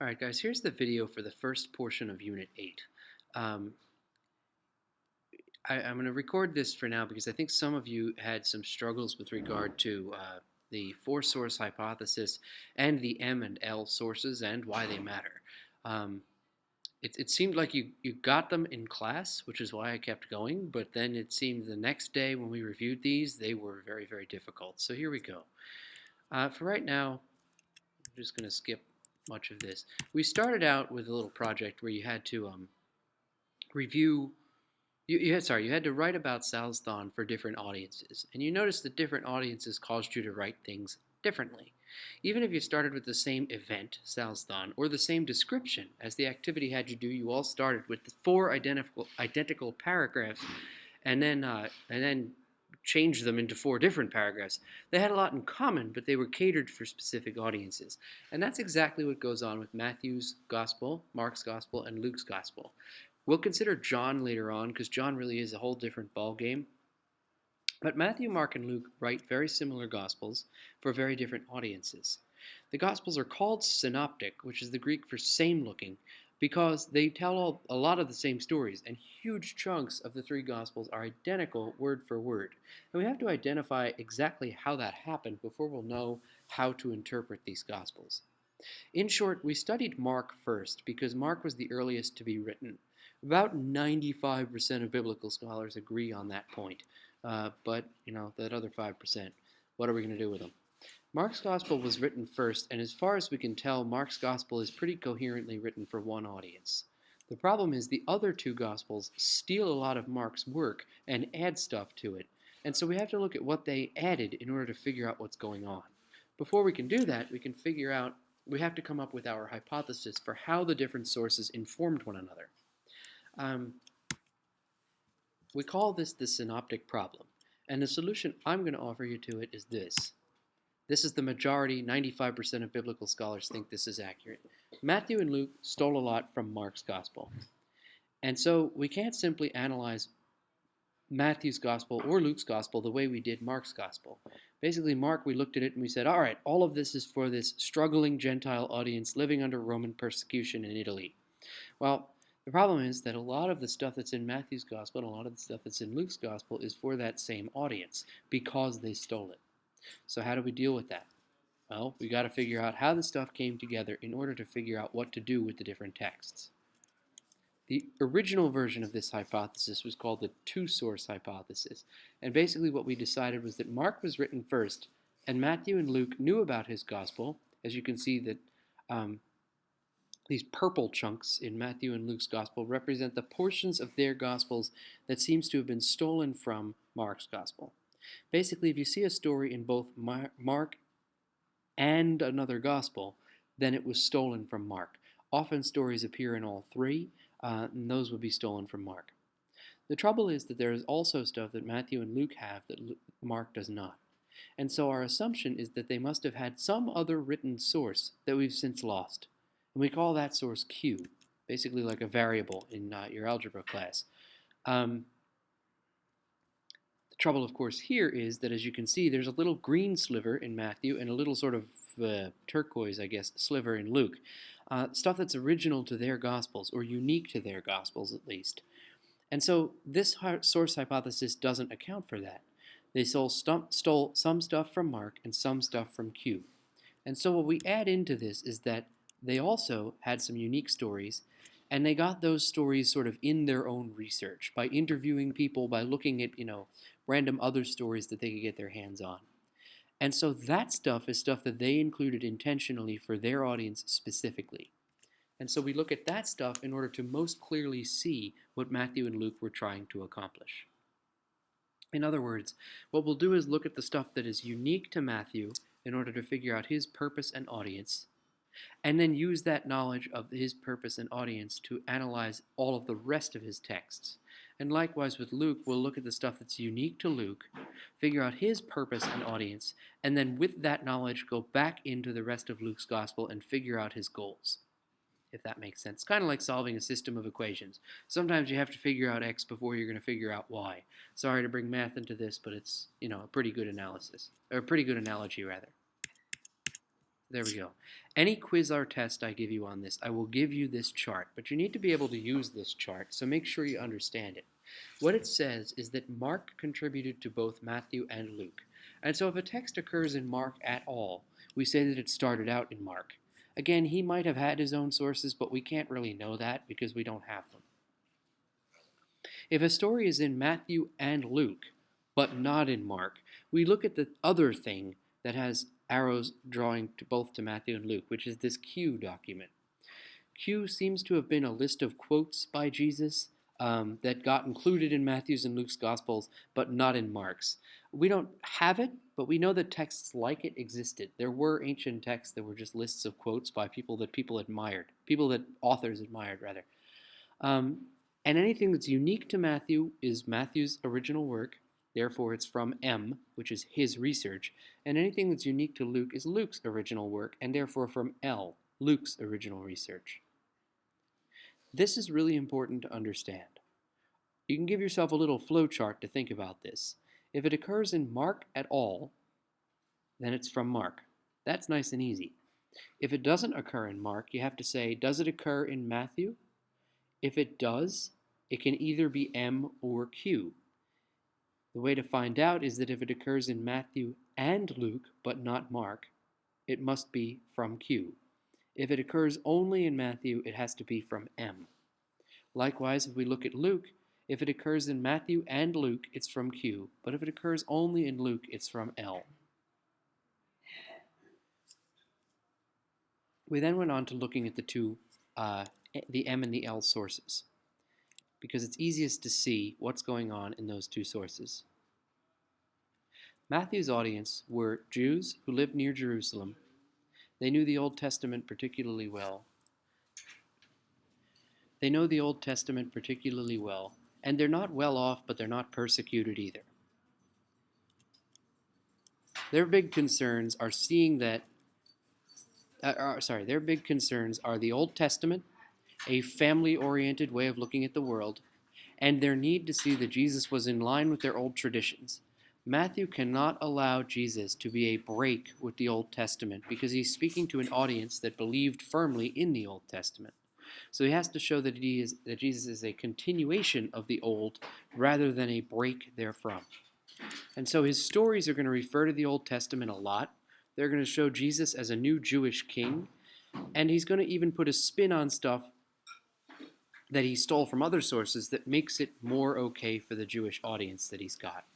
All right, guys, here's the video for the first portion of Unit 8. Um, I'm going to record this for now because I think some of you had some struggles with regard to the four-source hypothesis and the M and L sources and why they matter. Um, it seemed like you got them in class, which is why I kept going, but then it seemed the next day when we reviewed these, they were very, very difficult. So here we go. For right now, I'm just going to skip much of this. We started out with a little project where you had to review. You had to write about Salsthon for different audiences, and you noticed that different audiences caused you to write things differently. Even if you started with the same event, Salsthon, or the same description as the activity had you do, you all started with the four identical paragraphs, and then changed them into four different paragraphs. They had a lot in common, but they were catered for specific audiences, and that's exactly what goes on with Matthew's Gospel, Mark's Gospel, and Luke's Gospel. We'll consider John later on because John really is a whole different ball game. But Matthew, Mark, and Luke write very similar Gospels for very different audiences. The Gospels are called synoptic, which is the Greek for same-looking, because they tell a lot of the same stories, and huge chunks of the three Gospels are identical word for word. And we have to identify exactly how that happened before we'll know how to interpret these Gospels. In short, we studied Mark first because Mark was the earliest to be written. About 95% of biblical scholars agree on that point. But, that other 5%, what are we going to do with them? Mark's Gospel was written first, and as far as we can tell, Mark's Gospel is pretty coherently written for one audience. The problem is the other two Gospels steal a lot of Mark's work and add stuff to it, and so we have to look at what they added in order to figure out what's going on. Before we can do that, we have to come up with our hypothesis for how the different sources informed one another. Um, we call this the synoptic problem, and the solution I'm going to offer you to it is this. This is the majority, 95% of biblical scholars think this is accurate. Matthew and Luke stole a lot from Mark's Gospel. And so we can't simply analyze Matthew's Gospel or Luke's Gospel the way we did Mark's Gospel. Basically, Mark, we looked at it and we said, all right, all of this is for this struggling Gentile audience living under Roman persecution in Italy. Well, the problem is that a lot of the stuff that's in Matthew's Gospel and a lot of the stuff that's in Luke's Gospel is for that same audience because they stole it. So how do we deal with that? Well, we got to figure out how the stuff came together in order to figure out what to do with the different texts. The original version of this hypothesis was called the two-source hypothesis, and basically what we decided was that Mark was written first, and Matthew and Luke knew about his gospel. As you can see that these purple chunks in Matthew and Luke's gospel represent the portions of their gospels that seems to have been stolen from Mark's gospel. Basically, if you see a story in both Mark and another gospel, then it was stolen from Mark. Often stories appear in all three, and those would be stolen from Mark. The trouble is that there is also stuff that Matthew and Luke have that Mark does not. And so our assumption is that they must have had some other written source that we've since lost. And we call that source Q, basically like a variable in your algebra class. The trouble, of course, here is that, as you can see, there's a little green sliver in Matthew and a little sort of turquoise, I guess, sliver in Luke. Stuff that's original to their Gospels, or unique to their Gospels at least. And so this source hypothesis doesn't account for that. They stole some stuff from Mark and some stuff from Q. And so what we add into this is that they also had some unique stories, and they got those stories sort of in their own research, by interviewing people, by looking at, random other stories that they could get their hands on. And so that stuff is stuff that they included intentionally for their audience specifically. And so we look at that stuff in order to most clearly see what Matthew and Luke were trying to accomplish. In other words, what we'll do is look at the stuff that is unique to Matthew in order to figure out his purpose and audience, and then use that knowledge of his purpose and audience to analyze all of the rest of his texts. And likewise with Luke, we'll look at the stuff that's unique to Luke, figure out his purpose and audience, and then with that knowledge go back into the rest of Luke's gospel and figure out his goals, if that makes sense. Kind of like solving a system of equations. Sometimes you have to figure out x before you're going to figure out y. Sorry to bring math into this, but it's, a pretty good analysis, or a pretty good analogy rather. There we go. Any quiz or test I give you on this, I will give you this chart, but you need to be able to use this chart, so make sure you understand it. What it says is that Mark contributed to both Matthew and Luke. And so if a text occurs in Mark at all, we say that it started out in Mark. Again, he might have had his own sources, but we can't really know that because we don't have them. If a story is in Matthew and Luke, but not in Mark, we look at the other thing that has arrows drawing to both to Matthew and Luke, which is this Q document. Q seems to have been a list of quotes by Jesus that got included in Matthew's and Luke's Gospels, but not in Mark's. We don't have it, but we know that texts like it existed. There were ancient texts that were just lists of quotes by people that authors admired, rather. And anything that's unique to Matthew is Matthew's original work, therefore it's from M, which is his research, and anything that's unique to Luke is Luke's original work, and therefore from L, Luke's original research. This is really important to understand. You can give yourself a little flow chart to think about this. If it occurs in Mark at all, then it's from Mark. That's nice and easy. If it doesn't occur in Mark, you have to say, does it occur in Matthew? If it does, it can either be M or Q. The way to find out is that if it occurs in Matthew and Luke, but not Mark, it must be from Q. If it occurs only in Matthew, it has to be from M. Likewise, if we look at Luke, if it occurs in Matthew and Luke, it's from Q, but if it occurs only in Luke, it's from L. We then went on to looking at the M and the L sources, because it's easiest to see what's going on in those two sources. Matthew's audience were Jews who lived near Jerusalem. They knew the Old Testament particularly well. And they're not well off, but they're not persecuted either. Their big concerns are their big concerns are the Old Testament, a family-oriented way of looking at the world, and their need to see that Jesus was in line with their old traditions. Matthew cannot allow Jesus to be a break with the Old Testament because he's speaking to an audience that believed firmly in the Old Testament. So he has to show that Jesus is a continuation of the Old rather than a break therefrom. And so his stories are going to refer to the Old Testament a lot. They're going to show Jesus as a new Jewish king, and he's going to even put a spin on stuff that he stole from other sources that makes it more okay for the Jewish audience that he's got.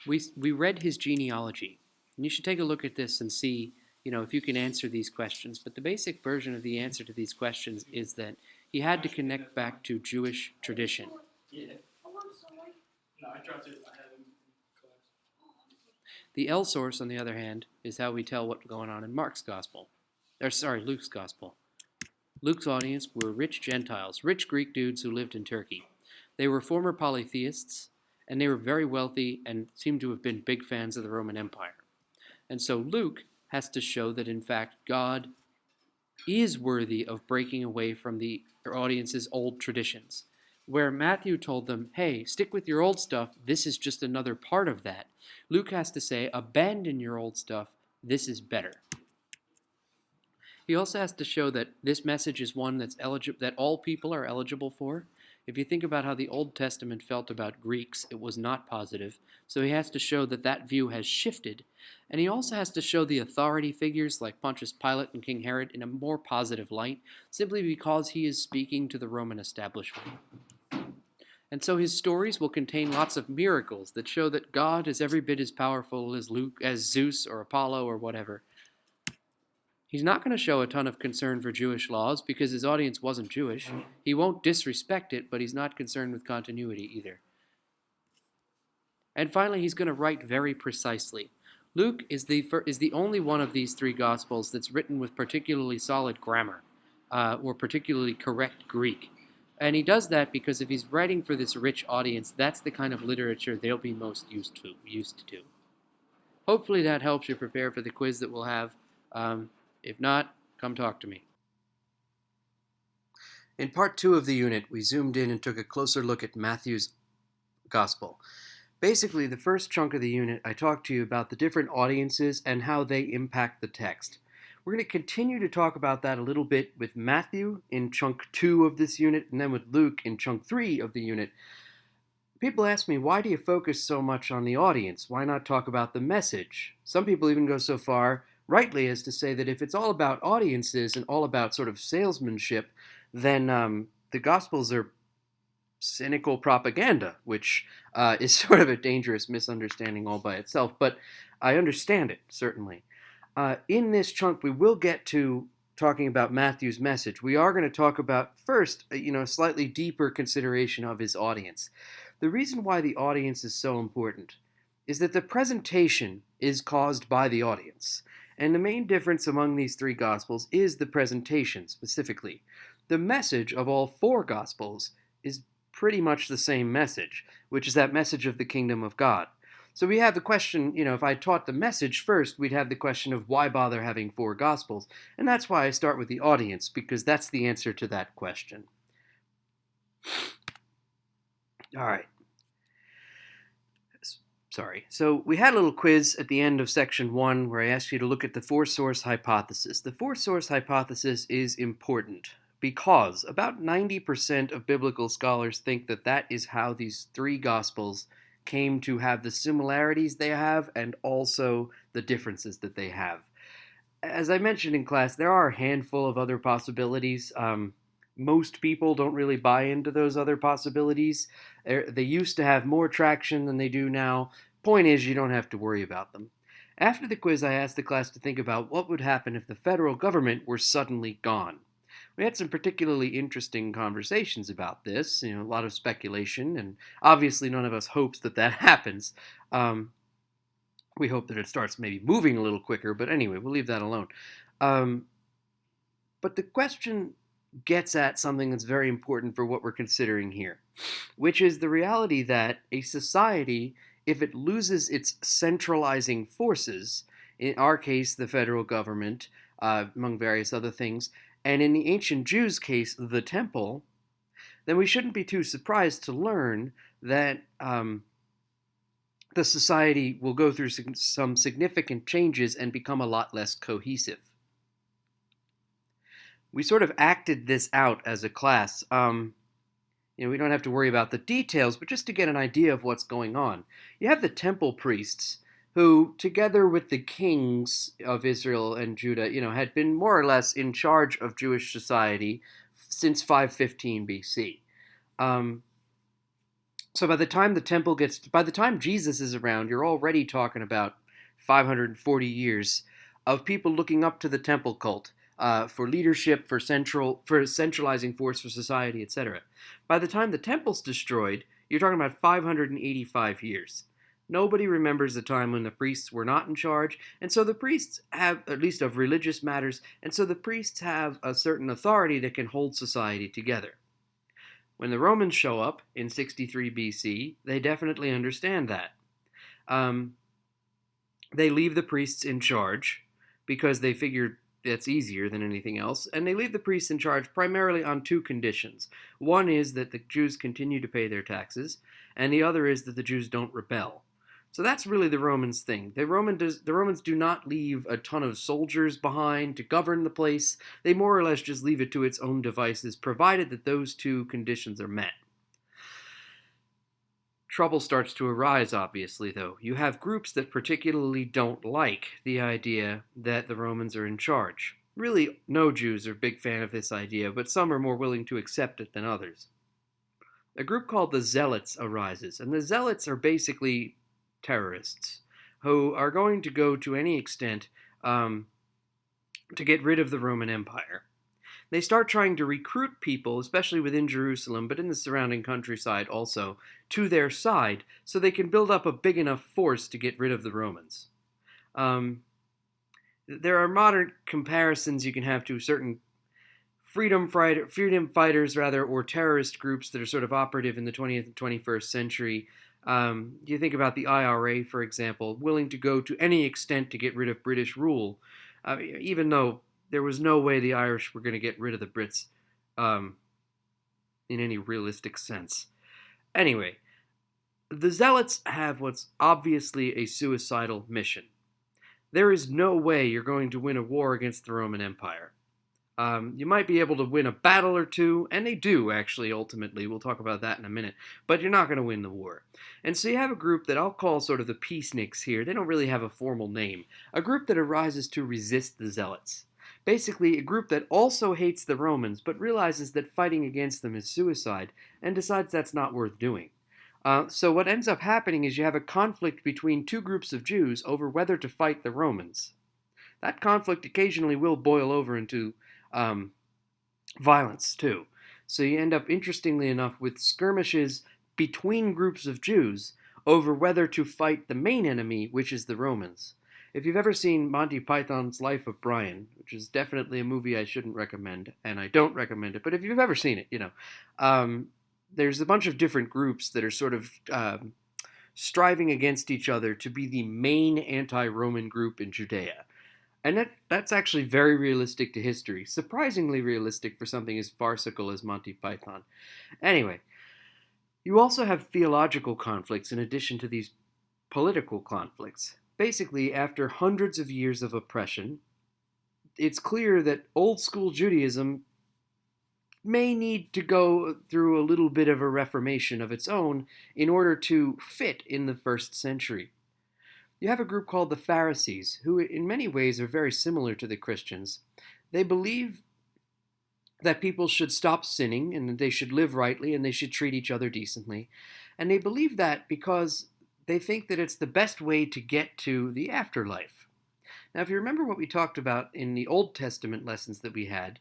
We read his genealogy, and you should take a look at this and see, if you can answer these questions. But the basic version of the answer to these questions is that he had to connect back to Jewish tradition. The L source, on the other hand, is how we tell what's going on in Luke's Gospel. Luke's audience were rich Gentiles, rich Greek dudes who lived in Turkey. They were former polytheists, and they were very wealthy and seemed to have been big fans of the Roman Empire. And so Luke has to show that, in fact, God is worthy of breaking away from their audience's old traditions. Where Matthew told them, hey, stick with your old stuff, this is just another part of that. Luke has to say, abandon your old stuff, this is better. He also has to show that this message is one that all people are eligible for. If you think about how the Old Testament felt about Greeks, it was not positive. So he has to show that view has shifted. And he also has to show the authority figures like Pontius Pilate and King Herod in a more positive light, simply because he is speaking to the Roman establishment. And so his stories will contain lots of miracles that show that God is every bit as powerful as Zeus or Apollo or whatever. He's not going to show a ton of concern for Jewish laws because his audience wasn't Jewish. He won't disrespect it, but he's not concerned with continuity either. And finally, he's going to write very precisely. Luke is the only one of these three Gospels that's written with particularly solid grammar or particularly correct Greek. And he does that because if he's writing for this rich audience, that's the kind of literature they'll be most used to. Hopefully that helps you prepare for the quiz that we'll have. If not, come talk to me. In part 2 of the unit, we zoomed in and took a closer look at Matthew's Gospel. Basically, the first chunk of the unit, I talked to you about the different audiences and how they impact the text. We're going to continue to talk about that a little bit with Matthew in chunk 2 of this unit, and then with Luke in chunk 3 of the unit. People ask me, why do you focus so much on the audience? Why not talk about the message? Some people even go so far, rightly, as to say that if it's all about audiences and all about sort of salesmanship, then the Gospels are cynical propaganda, which is sort of a dangerous misunderstanding all by itself, but I understand it, certainly. In this chunk, we will get to talking about Matthew's message. We are going to talk about, first, a slightly deeper consideration of his audience. The reason why the audience is so important is that the presentation is caused by the audience. And the main difference among these three Gospels is the presentation, specifically. The message of all four Gospels is pretty much the same message, which is that message of the kingdom of God. So we have the question, if I taught the message first, we'd have the question of why bother having four Gospels? And that's why I start with the audience, because that's the answer to that question. All right. Sorry. So we had a little quiz at the end of section 1 where I asked you to look at the four-source hypothesis. The four-source hypothesis is important because about 90% of biblical scholars think that that is how these three Gospels came to have the similarities they have and also the differences that they have. As I mentioned in class, there are a handful of other possibilities. Most people don't really buy into those other possibilities. They used to have more traction than they do now. Point is, you don't have to worry about them. After the quiz, I asked the class to think about what would happen if the federal government were suddenly gone. We had some particularly interesting conversations about this, a lot of speculation, and obviously none of us hopes that happens. We hope that it starts maybe moving a little quicker, but anyway, we'll leave that alone. But the question gets at something that's very important for what we're considering here, which is the reality that a society, if it loses its centralizing forces, in our case, the federal government, among various other things, and in the ancient Jews' case, the temple, then we shouldn't be too surprised to learn that the society will go through some significant changes and become a lot less cohesive. We sort of acted this out as a class. We don't have to worry about the details, but just to get an idea of what's going on. You have the temple priests who, together with the kings of Israel and Judah, had been more or less in charge of Jewish society since 515 BC. So by the time Jesus is around, you're already talking about 540 years of people looking up to the temple cult for leadership, for centralizing force for society, etc. By the time the temple's destroyed, you're talking about 585 years. Nobody remembers the time when the priests were not in charge, and so the priests have, at least of religious matters, and so the priests have a certain authority that can hold society together. When the Romans show up in 63 BC, they definitely understand that. They leave the priests in charge because they figured that's easier than anything else, and they leave the priests in charge primarily on two conditions. One is that the Jews continue to pay their taxes, and the other is that the Jews don't rebel. So that's really the Romans' thing. The Romans do not leave a ton of soldiers behind to govern the place. They more or less just leave it to its own devices, provided that those two conditions are met. Trouble starts to arise, obviously, though. You have groups that particularly don't like the idea that the Romans are in charge. Really, no Jews are a big fan of this idea, but some are more willing to accept it than others. A group called the Zealots arises, and the Zealots are basically terrorists who are going to go to any extent to get rid of the Roman Empire. They start trying to recruit people, especially within Jerusalem, but in the surrounding countryside also, to their side, so they can build up a big enough force to get rid of the Romans. There are modern comparisons you can have to certain freedom fighters, or terrorist groups that are sort of operative in the 20th and 21st century. You think about the IRA, for example, willing to go to any extent to get rid of British rule, even though there was no way the Irish were going to get rid of the Brits in any realistic sense. Anyway, The Zealots have what's obviously a suicidal mission. There is no way you're going to win a war against the Roman Empire. You might be able to win a battle or two, and they do, actually, ultimately. We'll talk about that in a minute. But you're not going to win the war. And so you have a group that I'll call sort of the peaceniks here. They don't really have a formal name. A group that arises to resist the Zealots. Basically, a group that also hates the Romans, but realizes that fighting against them is suicide, and decides that's not worth doing. So what ends up happening is you have a conflict between two groups of Jews over whether to fight the Romans. That conflict occasionally will boil over into violence too. So you end up, interestingly enough, with skirmishes between groups of Jews over whether to fight the main enemy, which is the Romans. If you've ever seen Monty Python's Life of Brian, which is definitely a movie I shouldn't recommend, and I don't recommend it, but if you've ever seen it, there's a bunch of different groups that are sort of striving against each other to be the main anti-Roman group in Judea. And that's actually very realistic to history. Surprisingly realistic for something as farcical as Monty Python. Anyway, you also have theological conflicts in addition to these political conflicts. Basically, after hundreds of years of oppression, it's clear that old school Judaism may need to go through a little bit of a reformation of its own in order to fit in the first century. You have a group called the Pharisees, who in many ways are very similar to the Christians. They believe that people should stop sinning and that they should live rightly and they should treat each other decently. And they believe that because they think that it's the best way to get to the afterlife. Now, if you remember what we talked about in the Old Testament lessons that we had,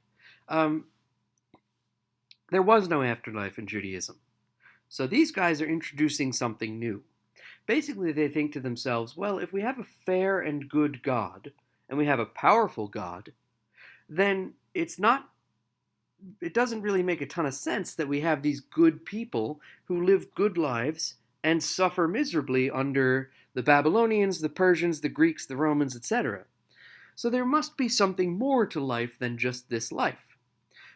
there was no afterlife in Judaism. So these guys are introducing something new. Basically, they think to themselves, well, if we have a fair and good God, and we have a powerful God, then it doesn't really make a ton of sense that we have these good people who live good lives and suffer miserably under the Babylonians, the Persians, the Greeks, the Romans, etc. So there must be something more to life than just this life.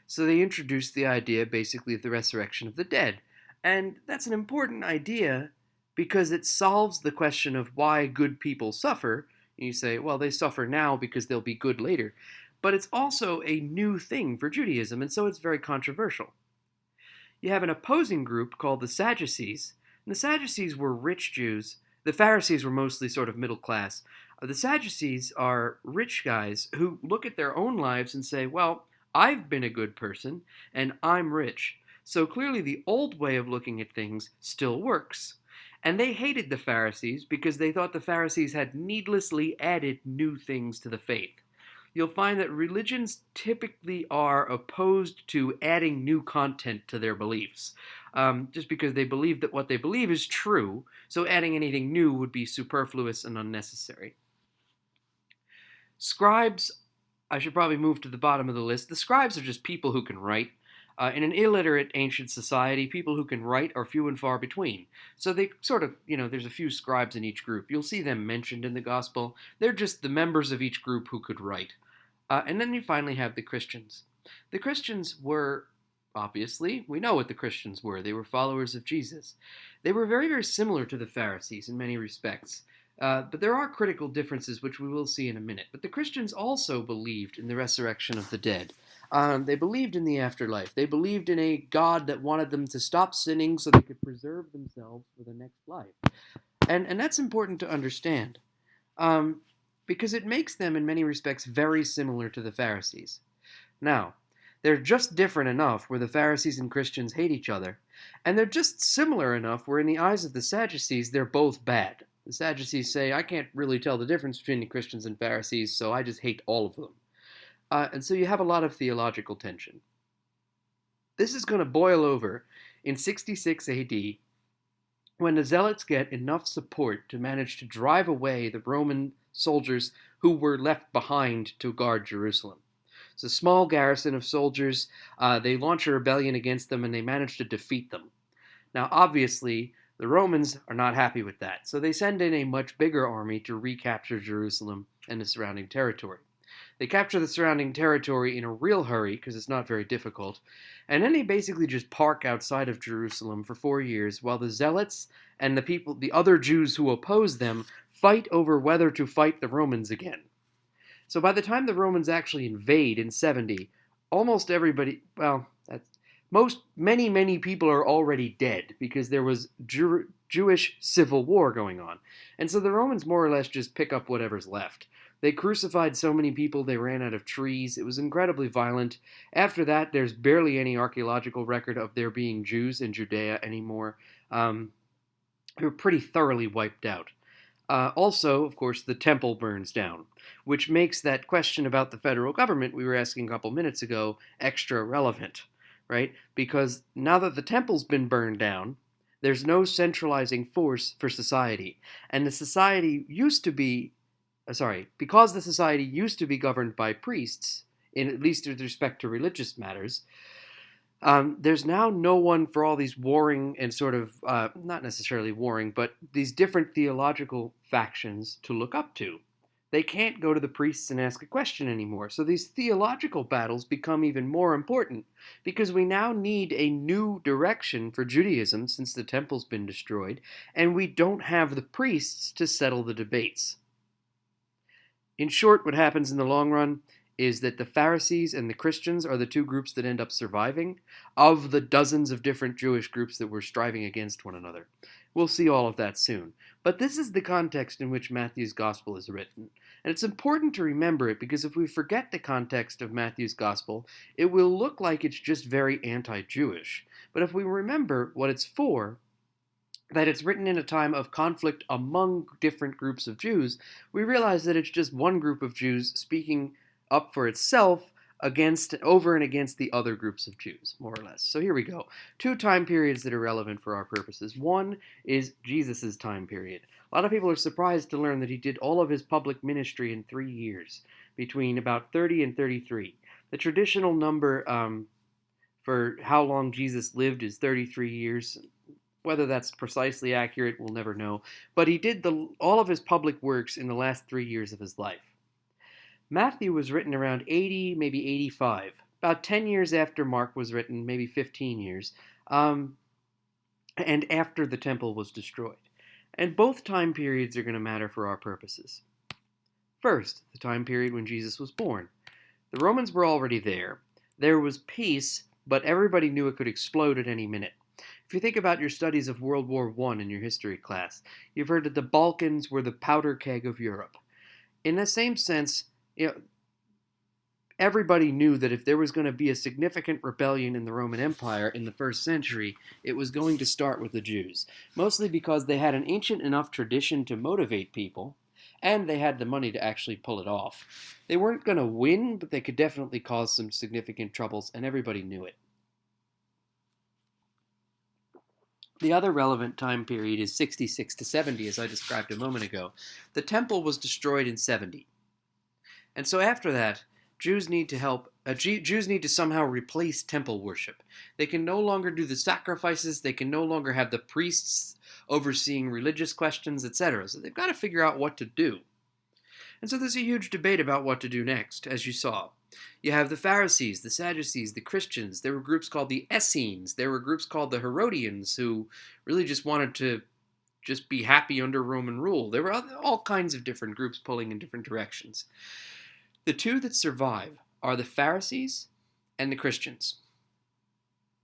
So they introduced the idea, basically, of the resurrection of the dead. And that's an important idea because it solves the question of why good people suffer. And you say, well, they suffer now because they'll be good later. But it's also a new thing for Judaism, and so it's very controversial. You have an opposing group called the Sadducees. And the Sadducees were rich Jews. The Pharisees were mostly sort of middle class. The Sadducees are rich guys who look at their own lives and say, well, I've been a good person, and I'm rich. So clearly the old way of looking at things still works. And they hated the Pharisees because they thought the Pharisees had needlessly added new things to the faith. You'll find that religions typically are opposed to adding new content to their beliefs, just because they believe that what they believe is true, so adding anything new would be superfluous and unnecessary. Scribes, I should probably move to the bottom of the list. The scribes are just people who can write. In an illiterate ancient society, people who can write are few and far between. So they sort of, there's a few scribes in each group. You'll see them mentioned in the gospel. They're just the members of each group who could write. And then you finally have the Christians. The Christians were, obviously, we know what the Christians were. They were followers of Jesus. They were very, very similar to the Pharisees in many respects. But there are critical differences, which we will see in a minute. But the Christians also believed in the resurrection of the dead. They believed in the afterlife. They believed in a God that wanted them to stop sinning so they could preserve themselves for the next life. And that's important to understand, because it makes them, in many respects, very similar to the Pharisees. Now, they're just different enough where the Pharisees and Christians hate each other, and they're just similar enough where in the eyes of the Sadducees, they're both bad. The Sadducees say, I can't really tell the difference between the Christians and Pharisees, so I just hate all of them. And so you have a lot of theological tension. This is going to boil over in 66 AD when the Zealots get enough support to manage to drive away the Roman soldiers who were left behind to guard Jerusalem. It's a small garrison of soldiers. They launch a rebellion against them and they manage to defeat them. Now, obviously, the Romans are not happy with that, so they send in a much bigger army to recapture Jerusalem and the surrounding territory. They capture the surrounding territory in a real hurry because it's not very difficult, and then they basically just park outside of Jerusalem for 4 years while the zealots and the other Jews who oppose them, fight over whether to fight the Romans again. So by the time the Romans actually invade in 70, almost everybody, well, many people are already dead because there was Jewish civil war going on. And so the Romans more or less just pick up whatever's left. They crucified so many people they ran out of trees. It was incredibly violent. After that, there's barely any archaeological record of there being Jews in Judea anymore. They were pretty thoroughly wiped out. Also, of course, the temple burns down, which makes that question about the federal government we were asking a couple minutes ago extra relevant, right? Because now that the temple's been burned down, there's no centralizing force for society. And the society used to be, because the society used to be governed by priests, in at least with respect to religious matters, there's now no one for all these warring and sort of, not necessarily warring, but these different theological factions to look up to. They can't go to the priests and ask a question anymore. So these theological battles become even more important because we now need a new direction for Judaism since the temple's been destroyed, and we don't have the priests to settle the debates. In short, what happens in the long run is that the Pharisees and the Christians are the two groups that end up surviving of the dozens of different Jewish groups that were striving against one another. We'll see all of that soon. But this is the context in which Matthew's Gospel is written. And it's important to remember it because if we forget the context of Matthew's Gospel, it will look like it's just very anti-Jewish. But if we remember what it's for, that it's written in a time of conflict among different groups of Jews, we realize that it's just one group of Jews speaking up for itself over and against the other groups of Jews, more or less. So here we go. Two time periods that are relevant for our purposes. One is Jesus' time period. A lot of people are surprised to learn that he did all of his public ministry in 3 years, between about 30 and 33. The traditional number for how long Jesus lived is 33 years. Whether that's precisely accurate, we'll never know. But he did all of his public works in the last 3 years of his life. Matthew was written around 80, maybe 85, about 10 years after Mark was written, maybe 15 years, and after the temple was destroyed. And both time periods are going to matter for our purposes. First, the time period when Jesus was born. The Romans were already there. There was peace, but everybody knew it could explode at any minute. If you think about your studies of World War I in your history class, you've heard that the Balkans were the powder keg of Europe. In the same sense, everybody knew that if there was going to be a significant rebellion in the Roman Empire in the first century, it was going to start with the Jews, mostly because they had an ancient enough tradition to motivate people, and they had the money to actually pull it off. They weren't going to win, but they could definitely cause some significant troubles, and everybody knew it. The other relevant time period is 66 to 70, as I described a moment ago. The temple was destroyed in 70. And so after that, Jews need to somehow replace temple worship. They can no longer do the sacrifices, they can no longer have the priests overseeing religious questions, etc. So they've got to figure out what to do. And so there's a huge debate about what to do next, as you saw. You have the Pharisees, the Sadducees, the Christians. There were groups called the Essenes. There were groups called the Herodians who really just wanted to just be happy under Roman rule. There were all kinds of different groups pulling in different directions. The two that survive are the Pharisees and the Christians.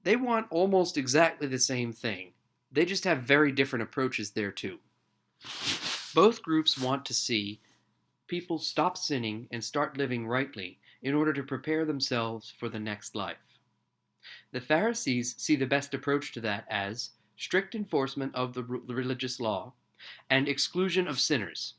They want almost exactly the same thing. They just have very different approaches there too. Both groups want to see people stop sinning and start living rightly in order to prepare themselves for the next life. The Pharisees see the best approach to that as strict enforcement of the religious law and exclusion of sinners.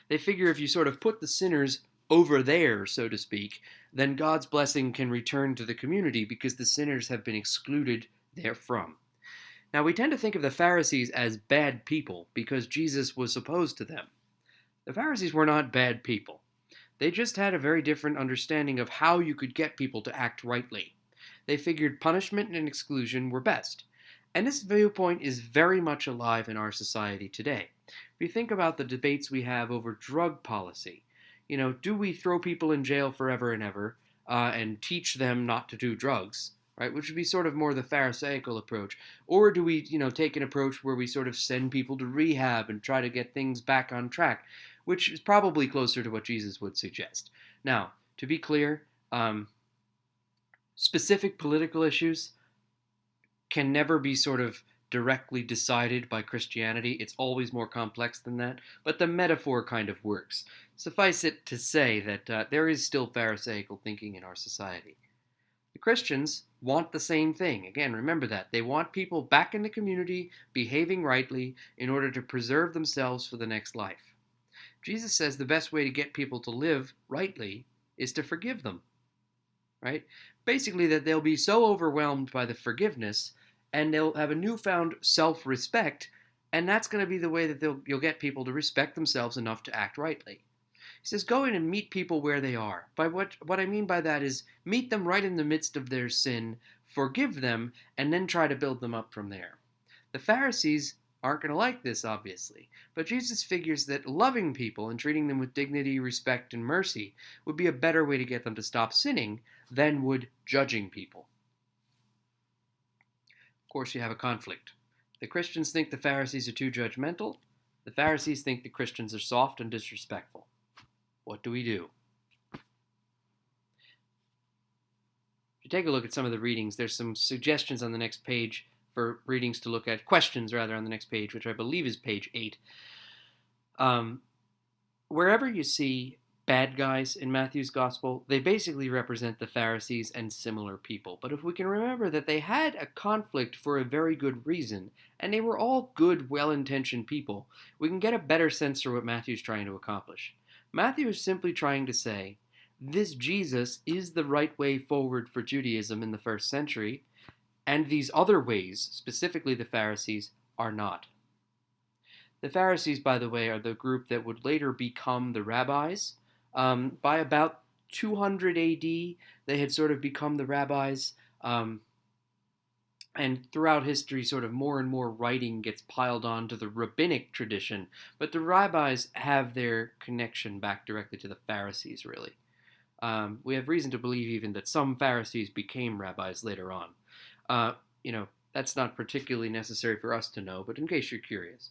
They figure if you sort of put the sinners over there, so to speak, then God's blessing can return to the community because the sinners have been excluded therefrom. Now, we tend to think of the Pharisees as bad people because Jesus was opposed to them. The Pharisees were not bad people. They just had a very different understanding of how you could get people to act rightly. They figured punishment and exclusion were best. And this viewpoint is very much alive in our society today. If you think about the debates we have over drug policy, Do we throw people in jail forever and ever and teach them not to do drugs, right? Which would be sort of more the Pharisaical approach. Or do we, take an approach where we sort of send people to rehab and try to get things back on track, which is probably closer to what Jesus would suggest. Now, to be clear, specific political issues can never be sort of directly decided by Christianity. It's always more complex than that, but the metaphor kind of works. Suffice it to say that there is still Pharisaical thinking in our society. The Christians want the same thing. Again, remember that. They want people back in the community, behaving rightly, in order to preserve themselves for the next life. Jesus says the best way to get people to live rightly is to forgive them, right? Basically, that they'll be so overwhelmed by the forgiveness and they'll have a newfound self-respect, and that's going to be the way that you'll get people to respect themselves enough to act rightly. He says, go in and meet people where they are. By what I mean by that is meet them right in the midst of their sin, forgive them, and then try to build them up from there. The Pharisees aren't going to like this, obviously, but Jesus figures that loving people and treating them with dignity, respect, and mercy would be a better way to get them to stop sinning than would judging people. Of course, you have a conflict. The Christians think the Pharisees are too judgmental. The Pharisees think the Christians are soft and disrespectful. What do we do? If you take a look at some of the readings, there's some suggestions on the next page for readings to look at, questions rather, on the next page, which I believe is page 8. Wherever you see bad guys in Matthew's gospel, they basically represent the Pharisees and similar people. But if we can remember that they had a conflict for a very good reason, and they were all good, well-intentioned people, we can get a better sense for what Matthew's trying to accomplish. Matthew is simply trying to say, this Jesus is the right way forward for Judaism in the first century, and these other ways, specifically the Pharisees, are not. The Pharisees, by the way, are the group that would later become the rabbis. By about 200 AD, they had sort of become the rabbis, and throughout history, sort of more and more writing gets piled on to the rabbinic tradition, but the rabbis have their connection back directly to the Pharisees, really. We have reason to believe even that some Pharisees became rabbis later on. That's not particularly necessary for us to know, but in case you're curious.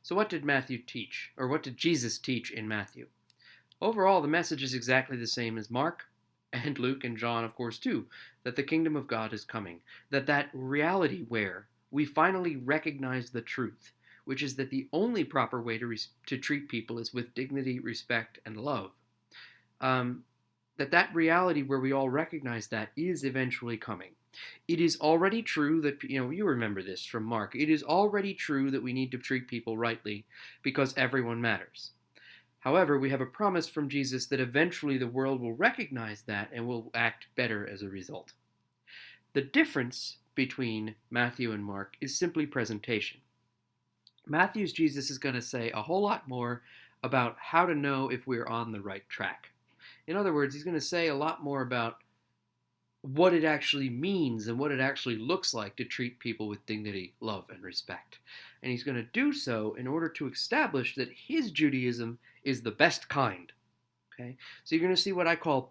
So what did Matthew teach, or what did Jesus teach in Matthew? Overall, the message is exactly the same as Mark and Luke and John, of course, too, that the kingdom of God is coming, that reality where we finally recognize the truth, which is that the only proper way to treat people is with dignity, respect, and love. That reality where we all recognize that is eventually coming. It is already true that, you remember this from Mark, it is already true that we need to treat people rightly because everyone matters. However, we have a promise from Jesus that eventually the world will recognize that and will act better as a result. The difference between Matthew and Mark is simply presentation. Matthew's Jesus is going to say a whole lot more about how to know if we're on the right track. In other words, he's going to say a lot more about what it actually means and what it actually looks like to treat people with dignity, love, and respect. And he's going to do so in order to establish that his Judaism is the best kind. Okay? So you're going to see what I call,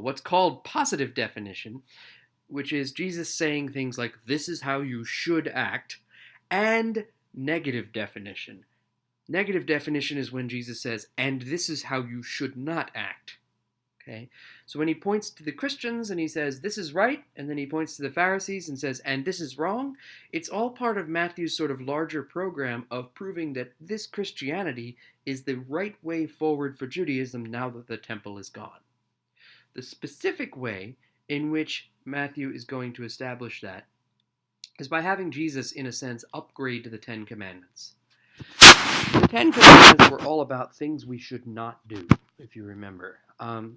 what's called positive definition, which is Jesus saying things like, this is how you should act, and negative definition. Negative definition is when Jesus says, and this is how you should not act. Okay? So when he points to the Christians and he says, this is right, and then he points to the Pharisees and says, and this is wrong, it's all part of Matthew's sort of larger program of proving that this Christianity is the right way forward for Judaism now that the temple is gone. The specific way in which Matthew is going to establish that is by having Jesus, in a sense, upgrade to the Ten Commandments. The Ten Commandments were all about things we should not do, if you remember.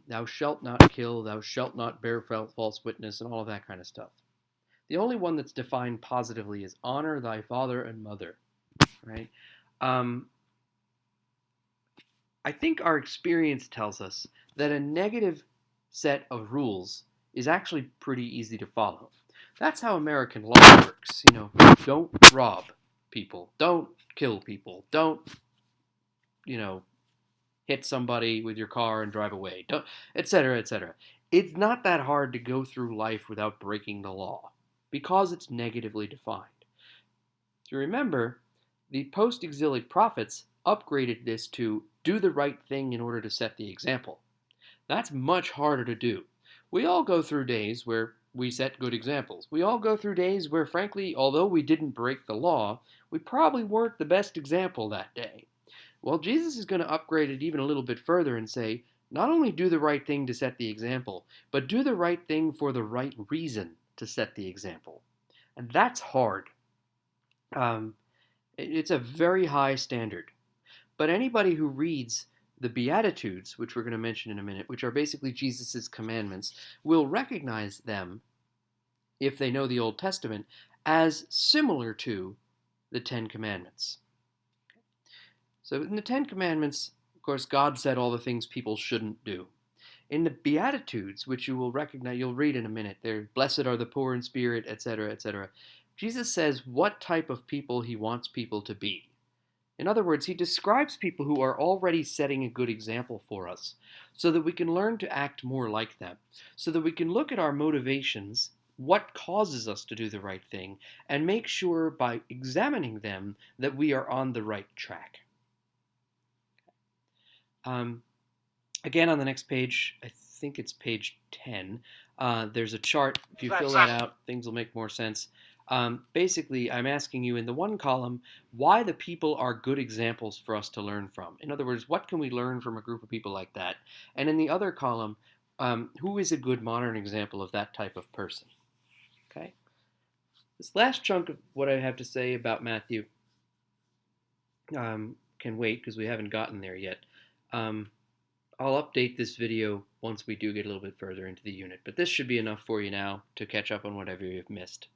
Thou shalt not kill, thou shalt not bear false witness, and all of that kind of stuff. The only one that's defined positively is honor thy father and mother, right? I think our experience tells us that a negative set of rules is actually pretty easy to follow. That's how American law works. Don't rob people, don't kill people, don't you know, hit somebody with your car and drive away, don't, etc., etc. It's not that hard to go through life without breaking the law because it's negatively defined. If you remember, the post exilic prophets upgraded this to do the right thing in order to set the example. That's much harder to do. We all go through days where we set good examples. We all go through days where, frankly, although we didn't break the law, we probably weren't the best example that day. Well, Jesus is going to upgrade it even a little bit further and say, not only do the right thing to set the example, but do the right thing for the right reason to set the example. And that's hard. Um, it's a very high standard. But anybody who reads the Beatitudes, which we're going to mention in a minute, which are basically Jesus' commandments, will recognize them, if they know the Old Testament, as similar to the Ten Commandments. So in the Ten Commandments, of course, God said all the things people shouldn't do. In the Beatitudes, which you will recognize, you'll read in a minute, they're blessed are the poor in spirit, etc., etc. Jesus says what type of people he wants people to be. In other words, he describes people who are already setting a good example for us so that we can learn to act more like them, so that we can look at our motivations, what causes us to do the right thing, and make sure by examining them that we are on the right track. Again, on the next page, I think it's page 10, there's a chart. If you fill that out, things will make more sense. Basically, I'm asking you in the one column why the people are good examples for us to learn from. In other words, what can we learn from a group of people like that? And in the other column, who is a good modern example of that type of person? Okay. This last chunk of what I have to say about Matthew can wait because we haven't gotten there yet. I'll update this video once we do get a little bit further into the unit, but this should be enough for you now to catch up on whatever you've missed.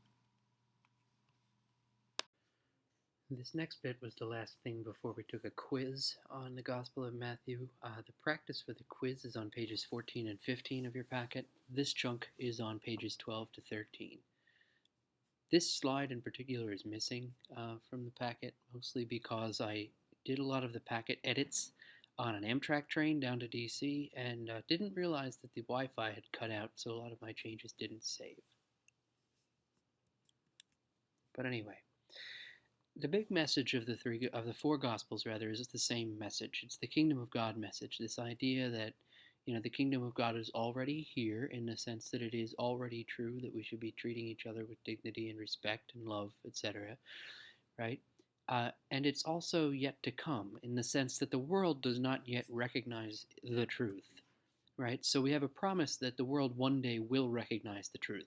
This next bit was the last thing before we took a quiz on the Gospel of Matthew. The practice for the quiz is on pages 14 and 15 of your packet. This chunk is on pages 12 to 13. This slide in particular is missing from the packet, mostly because I did a lot of the packet edits on an Amtrak train down to DC and didn't realize that the Wi-Fi had cut out, so a lot of my changes didn't save. But anyway, the big message of the four Gospels rather is the same message. It's the kingdom of God message. This idea that the kingdom of God is already here in the sense that it is already true that we should be treating each other with dignity and respect and love, etc. Right? And it's also yet to come in the sense that the world does not yet recognize the truth, right? So we have a promise that the world one day will recognize the truth.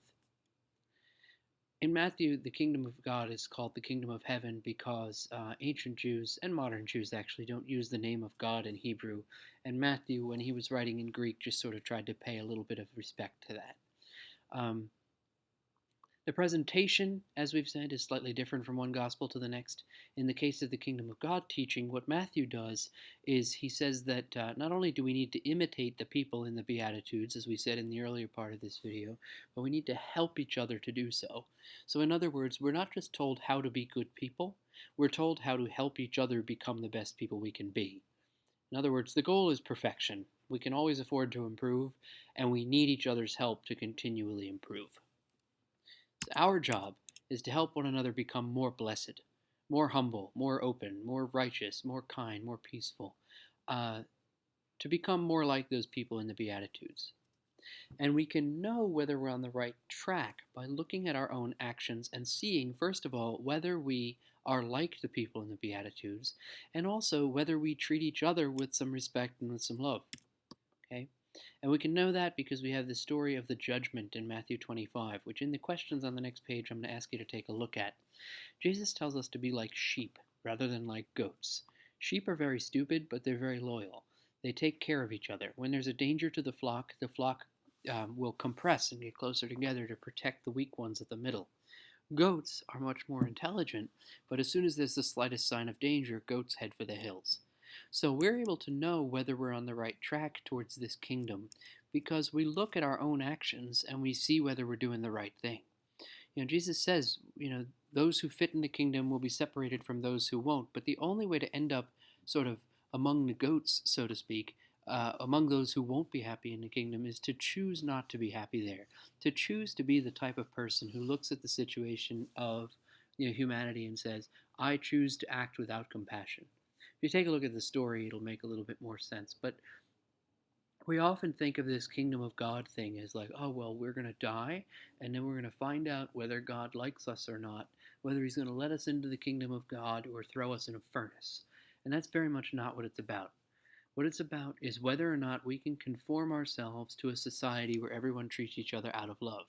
In Matthew, the kingdom of God is called the kingdom of heaven because ancient Jews and modern Jews actually don't use the name of God in Hebrew, and Matthew, when he was writing in Greek, just sort of tried to pay a little bit of respect to that. The presentation, as we've said, is slightly different from one gospel to the next. In the case of the kingdom of God teaching, what Matthew does is he says that not only do we need to imitate the people in the Beatitudes, as we said in the earlier part of this video, but we need to help each other to do so. So in other words, we're not just told how to be good people, we're told how to help each other become the best people we can be. In other words, the goal is perfection. We can always afford to improve, and we need each other's help to continually improve. Our job is to help one another become more blessed, more humble, more open, more righteous, more kind, more peaceful, to become more like those people in the Beatitudes. And we can know whether we're on the right track by looking at our own actions and seeing, first of all, whether we are like the people in the Beatitudes, and also whether we treat each other with some respect and with some love. Okay? And we can know that because we have the story of the judgment in Matthew 25, which in the questions on the next page I'm going to ask you to take a look at. Jesus tells us to be like sheep rather than like goats. Sheep are very stupid, but they're very loyal. They take care of each other. When there's a danger to the flock will compress and get closer together to protect the weak ones at the middle. Goats are much more intelligent, but as soon as there's the slightest sign of danger, goats head for the hills. So we're able to know whether we're on the right track towards this kingdom because we look at our own actions and we see whether we're doing the right thing. Jesus says, those who fit in the kingdom will be separated from those who won't, but the only way to end up sort of among the goats, so to speak, among those who won't be happy in the kingdom, is to choose not to be happy there, to choose to be the type of person who looks at the situation of humanity and says, I choose to act without compassion. If you take a look at the story, it'll make a little bit more sense. But we often think of this kingdom of God thing as like, oh, well, we're going to die, and then we're going to find out whether God likes us or not, whether he's going to let us into the kingdom of God or throw us in a furnace. And that's very much not what it's about. What it's about is whether or not we can conform ourselves to a society where everyone treats each other out of love.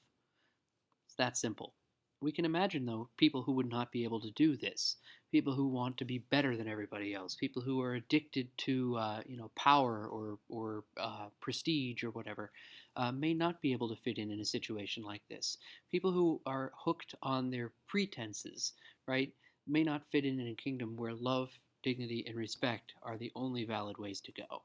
It's that simple. We can imagine, though, people who would not be able to do this, people who want to be better than everybody else, people who are addicted to, power or prestige or whatever, may not be able to fit in a situation like this. People who are hooked on their pretenses, right, may not fit in a kingdom where love, dignity, and respect are the only valid ways to go.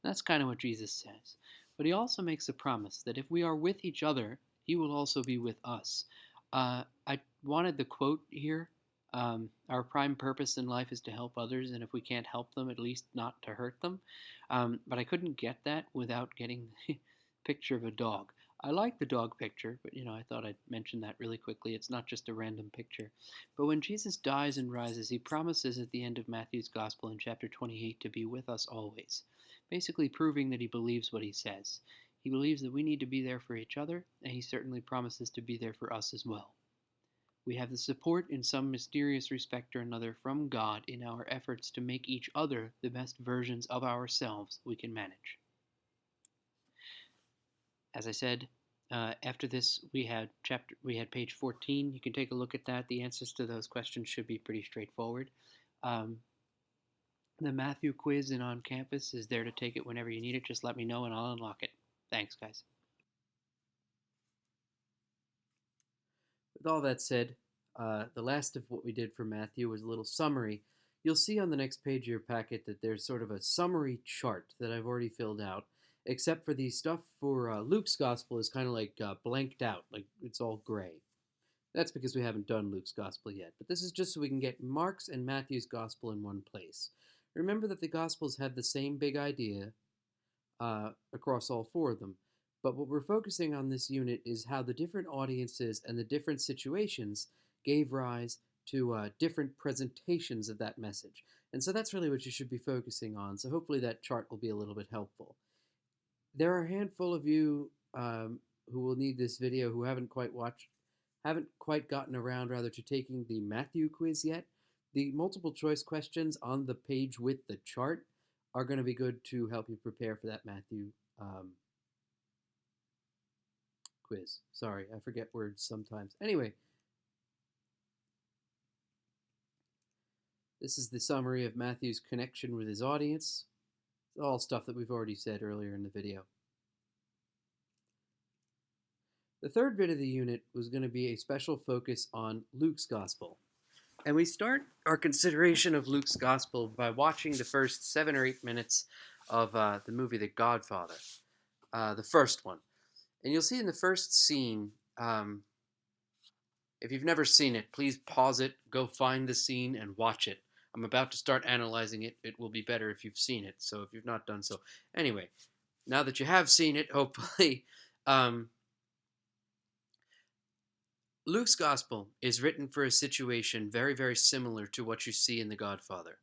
That's kind of what Jesus says. But he also makes a promise that if we are with each other, he will also be with us. I wanted the quote here. Our prime purpose in life is to help others, and if we can't help them, at least not to hurt them. But I couldn't get that without getting the picture of a dog. I like the dog picture, but I thought I'd mention that really quickly. It's not just a random picture. But when Jesus dies and rises, he promises at the end of Matthew's Gospel in chapter 28 to be with us always, basically proving that he believes what he says. He believes that we need to be there for each other, and he certainly promises to be there for us as well. We have the support in some mysterious respect or another from God in our efforts to make each other the best versions of ourselves we can manage. As I said, after this we had page 14. You can take a look at that. The answers to those questions should be pretty straightforward. The Matthew quiz in On Campus is there to take it whenever you need it. Just let me know and I'll unlock it. Thanks, guys. With all that said, the last of what we did for Matthew was a little summary. You'll see on the next page of your packet that there's sort of a summary chart that I've already filled out, except for the stuff for Luke's Gospel is kind of like blanked out, like it's all gray. That's because we haven't done Luke's Gospel yet, but this is just so we can get Mark's and Matthew's Gospel in one place. Remember that the Gospels have the same big idea across all four of them. But what we're focusing on this unit is how the different audiences and the different situations gave rise to different presentations of that message. And so that's really what you should be focusing on. So hopefully that chart will be a little bit helpful. There are a handful of you who will need this video who haven't quite gotten around to taking the Matthew quiz yet. The multiple choice questions on the page with the chart are going to be good to help you prepare for that Matthew quiz. Sorry, I forget words sometimes. Anyway, this is the summary of Matthew's connection with his audience. It's all stuff that we've already said earlier in the video. The third bit of the unit was going to be a special focus on Luke's Gospel. And we start our consideration of Luke's Gospel by watching the first 7 or 8 minutes of the movie The Godfather, the first one. And you'll see in the first scene, if you've never seen it, please pause it, go find the scene, and watch it. I'm about to start analyzing it. It will be better if you've seen it, so if you've not done so. Anyway, now that you have seen it, hopefully, Luke's Gospel is written for a situation very, very similar to what you see in The Godfather.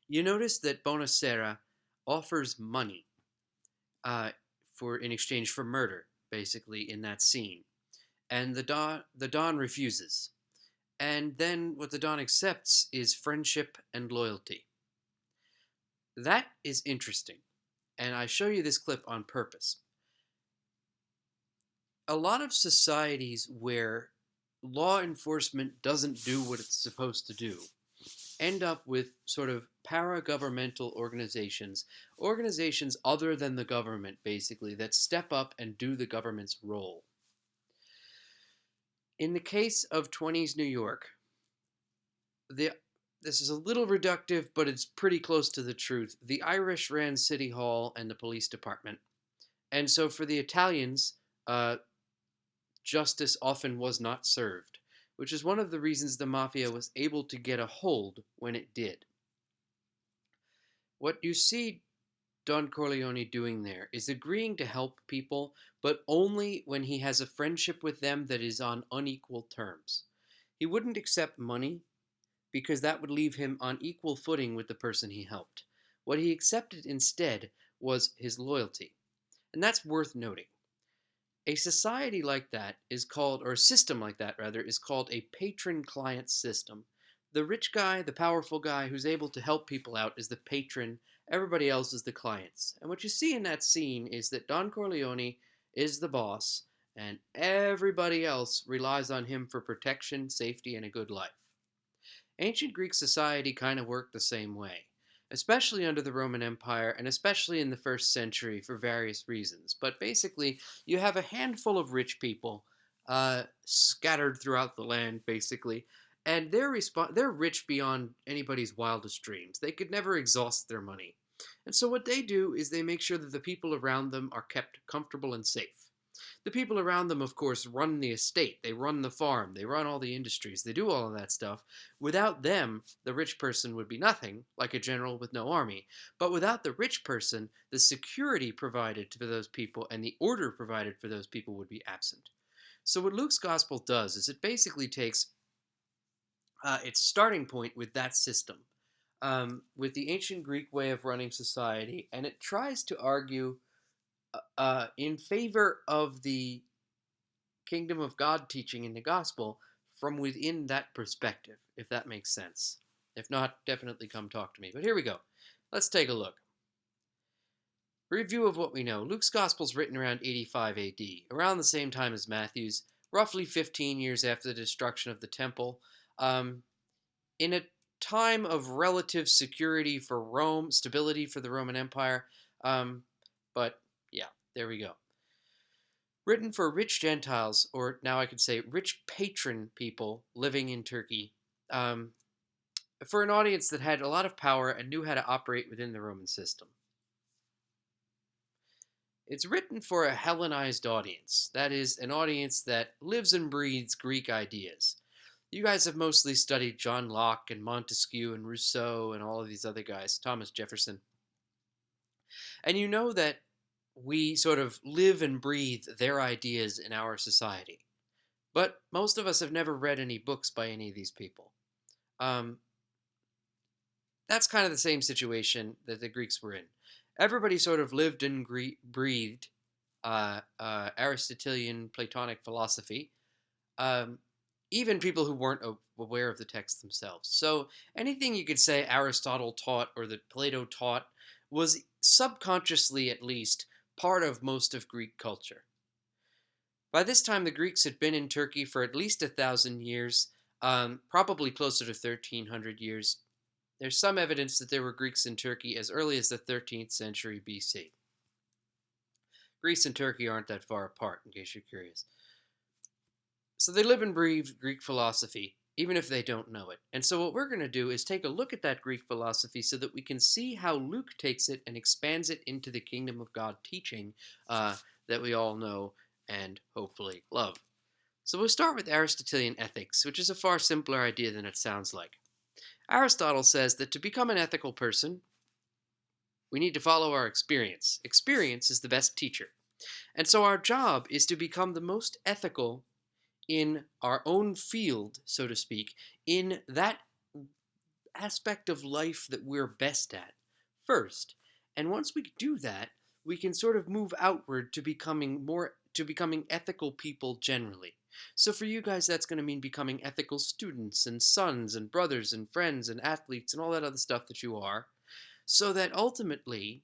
You notice that Bonacera offers money in exchange for murder, basically, in that scene. And the Don refuses. And then what the Don accepts is friendship and loyalty. That is interesting. And I show you this clip on purpose. A lot of societies where law enforcement doesn't do what it's supposed to do end up with sort of para-governmental organizations other than the government, basically, that step up and do the government's role. In the case of 20s New York, this is a little reductive, but it's pretty close to the truth. The Irish ran City Hall and the police department. And so for the Italians, justice often was not served, which is one of the reasons the mafia was able to get a hold when it did. What you see Don Corleone doing there is agreeing to help people, but only when he has a friendship with them that is on unequal terms. He wouldn't accept money because that would leave him on equal footing with the person he helped. What he accepted instead was his loyalty. And that's worth noting. A society like that is called, or a system like that rather, is called a patron client system. The rich guy, the powerful guy who's able to help people out is the patron, everybody else is the clients. And what you see in that scene is that Don Corleone is the boss, and everybody else relies on him for protection, safety, and a good life. Ancient Greek society kind of worked the same way, especially under the Roman Empire and especially in the first century for various reasons. But basically, you have a handful of rich people scattered throughout the land, basically, and they're rich beyond anybody's wildest dreams. They could never exhaust their money. And so what they do is they make sure that the people around them are kept comfortable and safe. The people around them, of course, run the estate, they run the farm, they run all the industries, they do all of that stuff. Without them, the rich person would be nothing, like a general with no army. But without the rich person, the security provided to those people and the order provided for those people would be absent. So, what Luke's gospel does is it basically takes its starting point with that system, with the ancient Greek way of running society, and it tries to argue in favor of the kingdom of God teaching in the gospel from within that perspective, if that makes sense. If not, definitely come talk to me. But here we go. Let's take a look. Review of what we know. Luke's gospel is written around 85 AD, around the same time as Matthew's, roughly 15 years after the destruction of the temple, in a time of relative security for Rome, stability for the Roman Empire. But yeah, there we go. Written for rich Gentiles, or now I could say rich patron people living in Turkey, for an audience that had a lot of power and knew how to operate within the Roman system. It's written for a Hellenized audience, that is, an audience that lives and breathes Greek ideas. You guys have mostly studied John Locke and Montesquieu and Rousseau and all of these other guys, Thomas Jefferson. And you know that we sort of live and breathe their ideas in our society. But most of us have never read any books by any of these people. That's kind of the same situation that the Greeks were in. Everybody sort of lived and breathed Aristotelian Platonic philosophy, even people who weren't aware of the text themselves. So anything you could say Aristotle taught or that Plato taught was subconsciously, at least, part of most of Greek culture. By this time, the Greeks had been in Turkey for at least 1,000 years, probably closer to 1,300 years. There's some evidence that there were Greeks in Turkey as early as the 13th century BC. Greece and Turkey aren't that far apart, in case you're curious. So they live and breathe Greek philosophy, even if they don't know it. And so what we're going to do is take a look at that Greek philosophy so that we can see how Luke takes it and expands it into the kingdom of God teaching that we all know and hopefully love. So we'll start with Aristotelian ethics, which is a far simpler idea than it sounds like. Aristotle says that to become an ethical person, we need to follow our experience. Experience is the best teacher. And so our job is to become the most ethical in our own field, so to speak, in that aspect of life that we're best at first. And once we do that, we can sort of move outward to becoming ethical people generally. So for you guys, that's going to mean becoming ethical students and sons and brothers and friends and athletes and all that other stuff that you are, so that ultimately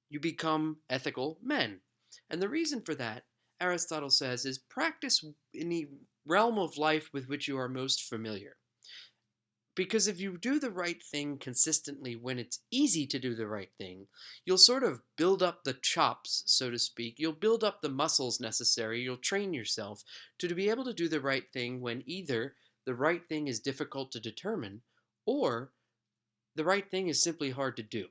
you become ethical men. And the reason for that, Aristotle says, is practice in the realm of life with which you are most familiar. Because if you do the right thing consistently when it's easy to do the right thing, you'll sort of build up the chops, so to speak. You'll build up the muscles necessary. You'll train yourself to be able to do the right thing when either the right thing is difficult to determine or the right thing is simply hard to do.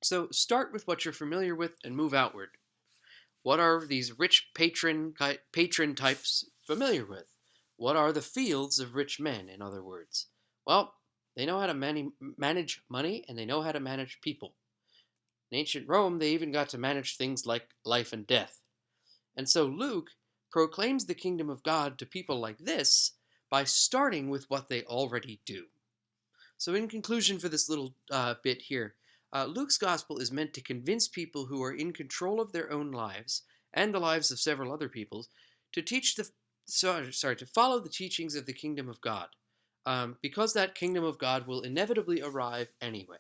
So start with what you're familiar with and move outward. What are these rich patron types familiar with? What are the fields of rich men, in other words? Well, They know how to manage money, and they know how to manage people. In ancient Rome, they even got to manage things like life and death. And so Luke proclaims the kingdom of God to people like this by starting with what they already do. So, in conclusion, for this little bit here, Luke's gospel is meant to convince people who are in control of their own lives and the lives of several other peoples to to follow the teachings of the kingdom of God, because that kingdom of God will inevitably arrive anyway.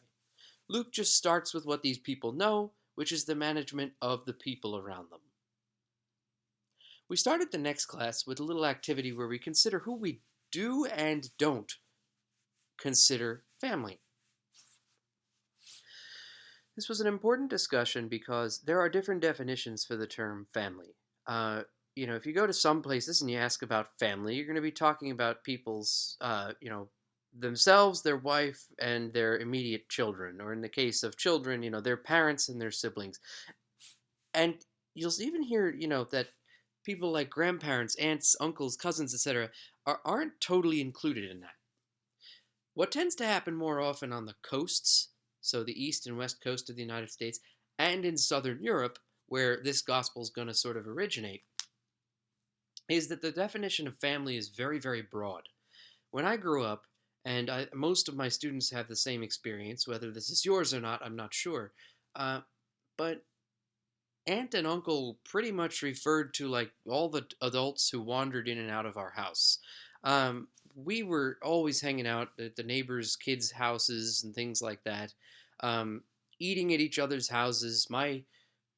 Luke just starts with what these people know, which is the management of the people around them. We started the next class with a little activity where we consider who we do and don't consider family. This was an important discussion because there are different definitions for the term family. Uh, if you go to some places and you ask about family, you're going to be talking about people's, themselves, their wife, and their immediate children, or in the case of children, their parents and their siblings. And you'll even hear, that people like grandparents, aunts, uncles, cousins, etc., aren't totally included in that. What tends to happen more often on the coasts, so the east and west coast of the United States, and in southern Europe, where this gospel is going to sort of originate, is that the definition of family is very, very broad. When I grew up, and most of my students have the same experience, whether this is yours or not, I'm not sure. But aunt and uncle pretty much referred to like all the adults who wandered in and out of our house. We were always hanging out at the neighbors' kids' houses and things like that, um, eating at each other's houses. My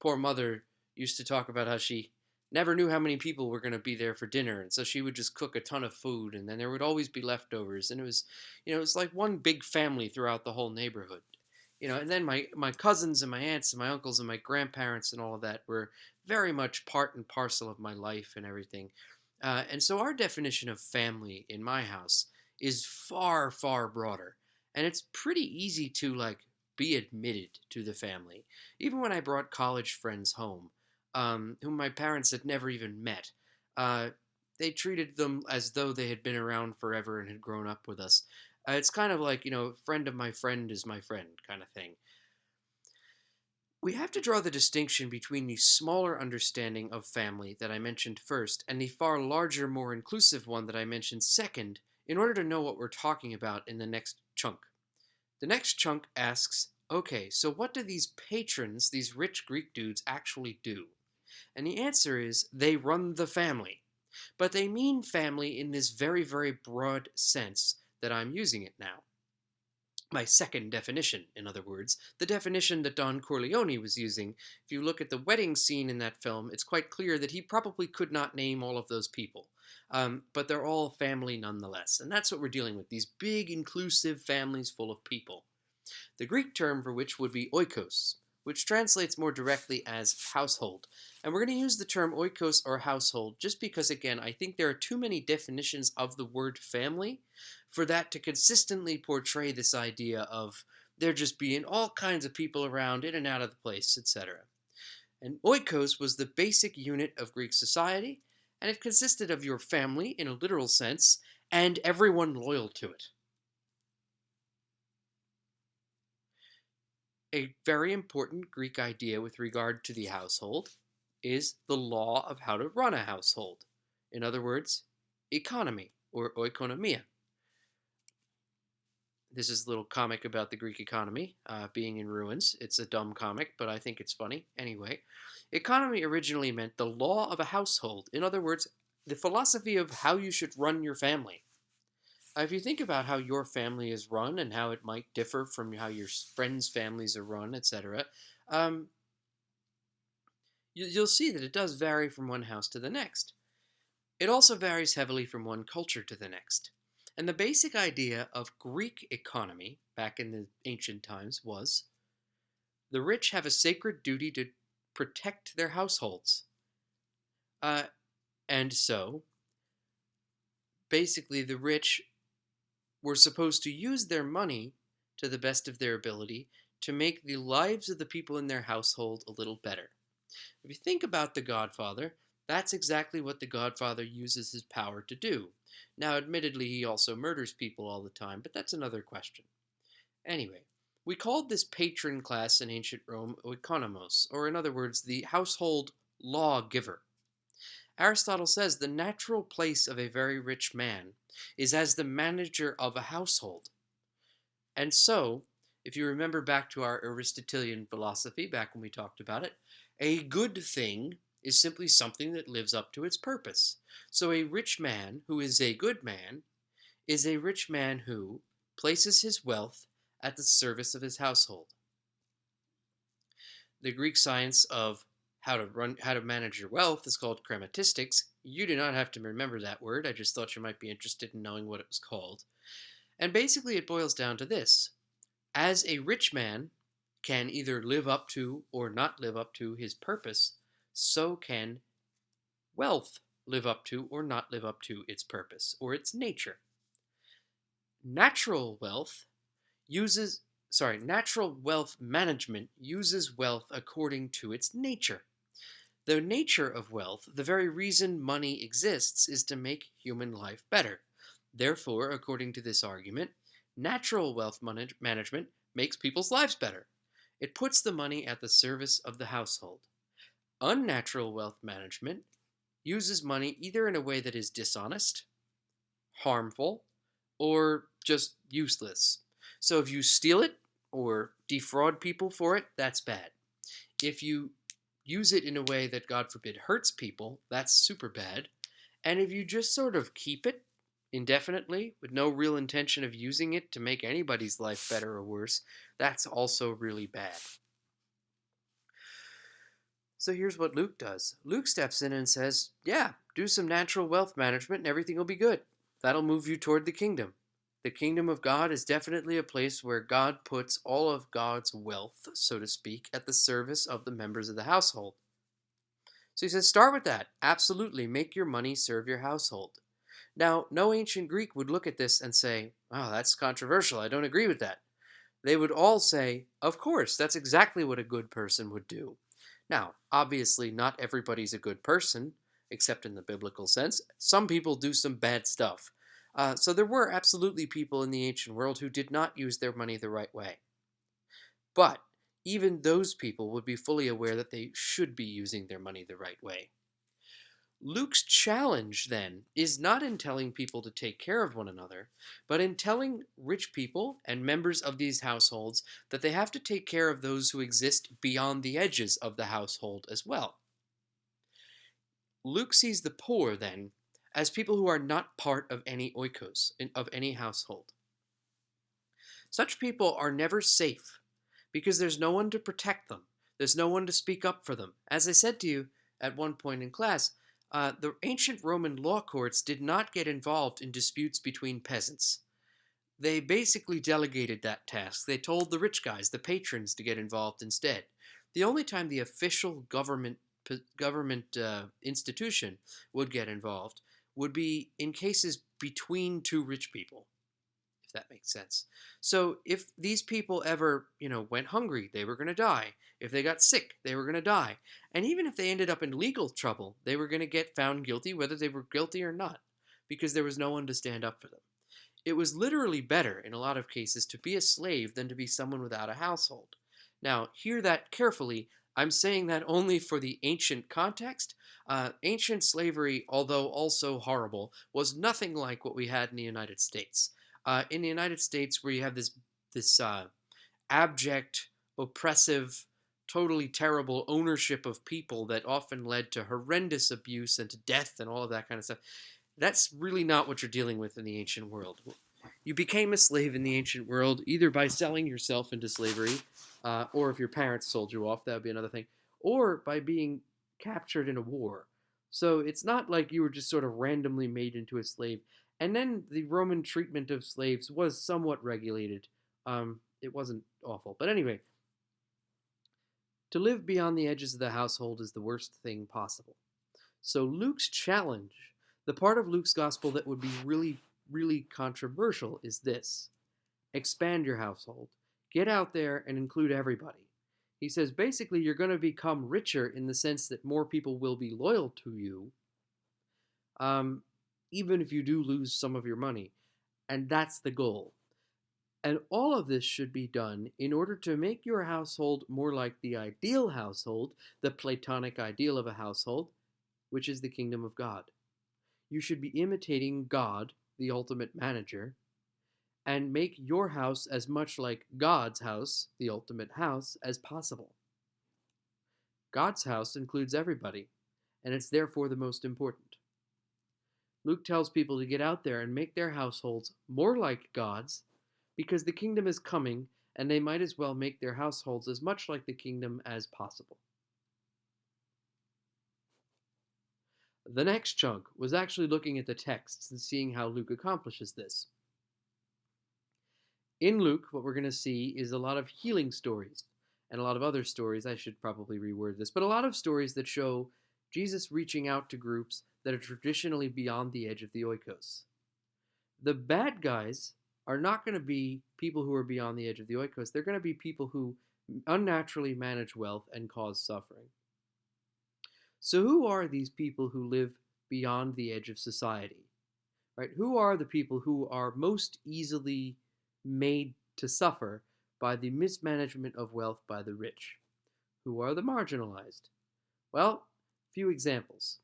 poor mother used to talk about how she never knew how many people were going to be there for dinner, and so she would just cook a ton of food, and then there would always be leftovers, and it was like one big family throughout the whole neighborhood. And then my cousins and my aunts and my uncles and my grandparents and all of that were very much part and parcel of my life and everything. And so our definition of family in my house is far, far broader. And it's pretty easy to like be admitted to the family. Even when I brought college friends home, whom my parents had never even met, uh, they treated them as though they had been around forever and had grown up with us. It's kind of like, friend of my friend is my friend kind of thing. We have to draw the distinction between the smaller understanding of family that I mentioned first and the far larger, more inclusive one that I mentioned second in order to know what we're talking about in the next chunk. The next chunk asks, okay, so what do these patrons, these rich Greek dudes, actually do? And the answer is they run the family. But they mean family in this very, very broad sense that I'm using it now. My second definition, in other words, the definition that Don Corleone was using. If you look at the wedding scene in that film, it's quite clear that he probably could not name all of those people. But they're all family nonetheless. And that's what we're dealing with, these big, inclusive families full of people. The Greek term for which would be oikos, which translates more directly as household. And we're going to use the term oikos or household just because, again, I think there are too many definitions of the word family for that to consistently portray this idea of there just being all kinds of people around in and out of the place, etc. And oikos was the basic unit of Greek society, and it consisted of your family in a literal sense and everyone loyal to it. A very important Greek idea with regard to the household is the law of how to run a household. In other words, economy or oikonomia. This is a little comic about the Greek economy being in ruins. It's a dumb comic, but I think it's funny. Anyway, economy originally meant the law of a household. In other words, the philosophy of how you should run your family. If you think about how your family is run and how it might differ from how your friends' families are run, etc., um, you'll see that it does vary from one house to the next. It also varies heavily from one culture to the next. And the basic idea of Greek economy back in the ancient times was the rich have a sacred duty to protect their households. And so, basically, the rich were supposed to use their money to the best of their ability to make the lives of the people in their household a little better. If you think about The Godfather, That's exactly what the Godfather uses his power to do. Now, admittedly, he also murders people all the time, but that's another question. Anyway, we called this patron class in ancient Rome oikonomos, or in other words, the household lawgiver. Aristotle says the natural place of a very rich man is as the manager of a household. And so, if you remember back to our Aristotelian philosophy, back when we talked about it, a good thing is simply something that lives up to its purpose. So, a rich man who is a good man is a rich man who places his wealth at the service of his household. The Greek science of how to manage your wealth is called chrematistics. You do not have to remember that word. I just thought you might be interested in knowing what it was called. And basically it boils down to this. As a rich man can either live up to or not live up to his purpose, so can wealth live up to or not live up to its purpose or its nature. Natural wealth uses natural wealth management uses wealth according to its nature. The nature of wealth, the very reason money exists, is to make human life better. Therefore, according to this argument, natural wealth management makes people's lives better. It puts the money at the service of the household. Unnatural wealth management uses money either in a way that is dishonest, harmful, or just useless. So if you steal it or defraud people for it, that's bad. If you use it in a way that, God forbid, hurts people, that's super bad. And if you just sort of keep it indefinitely with no real intention of using it to make anybody's life better or worse, that's also really bad. So here's what Luke does. Luke steps in and says, yeah, do some natural wealth management and everything will be good. That'll move you toward the kingdom. The kingdom of God is definitely a place where God puts all of God's wealth, so to speak, at the service of the members of the household. So he says, start with that. Absolutely, make your money serve your household. Now, no ancient Greek would look at this and say, oh, that's controversial. I don't agree with that. They would all say, of course, that's exactly what a good person would do. Now, obviously, not everybody's a good person, except in the biblical sense. Some people do some bad stuff. So there were absolutely people in the ancient world who did not use their money the right way. But even those people would be fully aware that they should be using their money the right way. Luke's challenge, then, is not in telling people to take care of one another, but in telling rich people and members of these households that they have to take care of those who exist beyond the edges of the household as well. Luke sees the poor, then, as people who are not part of any oikos, of any household. Such people are never safe because there's no one to protect them. There's no one to speak up for them. As I said to you at one point in class, the ancient Roman law courts did not get involved in disputes between peasants. They basically delegated that task. They told the rich guys, the patrons, to get involved instead. The only time the official government institution would get involved would be in cases between two rich people, if that makes sense. So if these people ever, went hungry, they were going to die. If they got sick, they were going to die. And even if they ended up in legal trouble, they were going to get found guilty, whether they were guilty or not, because there was no one to stand up for them. It was literally better, in a lot of cases, to be a slave than to be someone without a household. Now, hear that carefully. I'm saying that only for the ancient context. Ancient slavery, although also horrible, was nothing like what we had in the United States. In the United States, where you have this abject, oppressive, totally terrible ownership of people that often led to horrendous abuse and to death and all of that kind of stuff. That's really not what you're dealing with in the ancient world. You became a slave in the ancient world either by selling yourself into slavery, or if your parents sold you off, that would be another thing, or by being captured in a war. So it's not like you were just sort of randomly made into a slave. And then the Roman treatment of slaves was somewhat regulated. It wasn't awful. But anyway, to live beyond the edges of the household is the worst thing possible. So Luke's challenge, the part of Luke's gospel that would be really, really controversial, is this. Expand your household. Get out there and include everybody. He says basically you're going to become richer in the sense that more people will be loyal to you, um, even if you do lose some of your money. And that's the goal. And all of this should be done in order to make your household more like the ideal household, the Platonic ideal of a household, which is the kingdom of God. You should be imitating God, the ultimate manager, and make your house as much like God's house, the ultimate house, as possible. God's house includes everybody, and it's therefore the most important. Luke tells people to get out there and make their households more like God's because the kingdom is coming and they might as well make their households as much like the kingdom as possible. The next chunk was actually looking at the texts and seeing how Luke accomplishes this. In Luke, what we're going to see is a lot of healing stories and a lot of other stories. I should probably reword this, but a lot of stories that show Jesus reaching out to groups that are traditionally beyond the edge of the oikos. The bad guys are not going to be people who are beyond the edge of the oikos. They're going to be people who unnaturally manage wealth and cause suffering. So who are these people who live beyond the edge of society? Right? Who are the people who are most easily made to suffer by the mismanagement of wealth by the rich? Who are the marginalized? Well, few examples.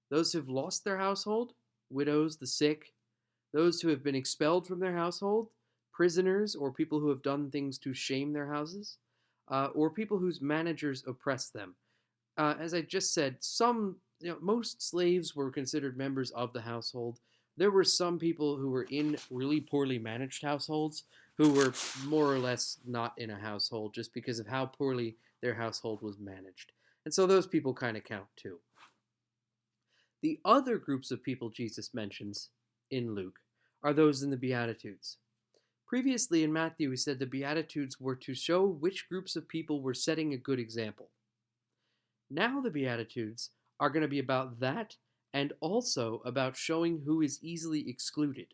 Those who've lost their household, widows, the sick, those who have been expelled from their household, prisoners, or people who have done things to shame their houses, or people whose managers oppress them. As I just said, most slaves were considered members of the household. There were some people who were in really poorly managed households who were more or less not in a household just because of how poorly their household was managed. And so those people kind of count too. The other groups of people Jesus mentions in Luke are those in the Beatitudes. Previously in Matthew, we said the Beatitudes were to show which groups of people were setting a good example. Now the Beatitudes are going to be about that and also about showing who is easily excluded.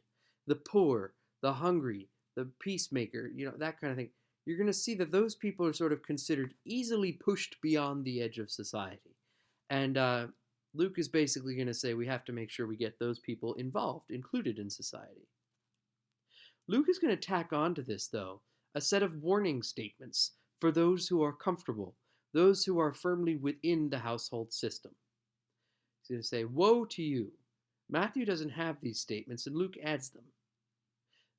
The poor, the hungry, the peacemaker, that kind of thing. You're going to see that those people are sort of considered easily pushed beyond the edge of society. And Luke is basically going to say we have to make sure we get those people involved, included in society. Luke is going to tack on to this, though, a set of warning statements for those who are comfortable, those who are firmly within the household system. He's going to say, woe to you. Matthew doesn't have these statements, and Luke adds them.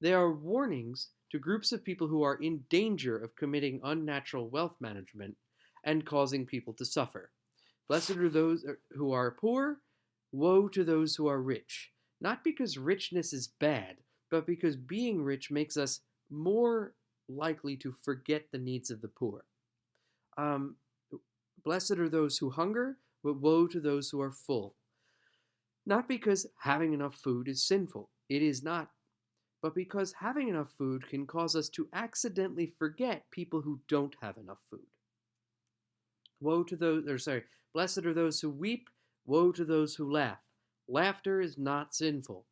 They are warnings to groups of people who are in danger of committing unnatural wealth management and causing people to suffer. Blessed are those who are poor, woe to those who are rich. Not because richness is bad, but because being rich makes us more likely to forget the needs of the poor. Blessed are those who hunger, but woe to those who are full. Not because having enough food is sinful. It is not. But because having enough food can cause us to accidentally forget people who don't have enough food. Blessed are those who weep, woe to those who laugh. Laughter is not sinful.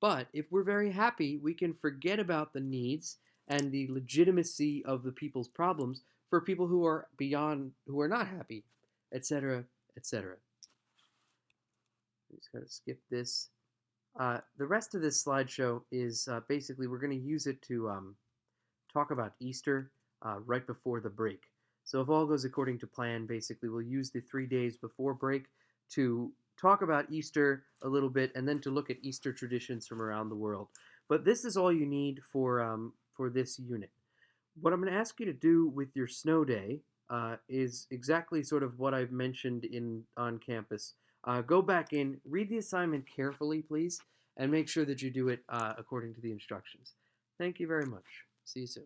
But if we're very happy, we can forget about the needs and the legitimacy of the people's problems for people who are not happy, etc., etc. Just gotta skip this. The rest of this slideshow is basically we're going to use it to talk about Easter right before the break. So if all goes according to plan, basically we'll use the 3 days before break to talk about Easter a little bit and then to look at Easter traditions from around the world. But this is all you need for this unit. What I'm going to ask you to do with your snow day is exactly sort of what I've mentioned on campus. Go back in, read the assignment carefully, please, and make sure that you do it according to the instructions. Thank you very much. See you soon.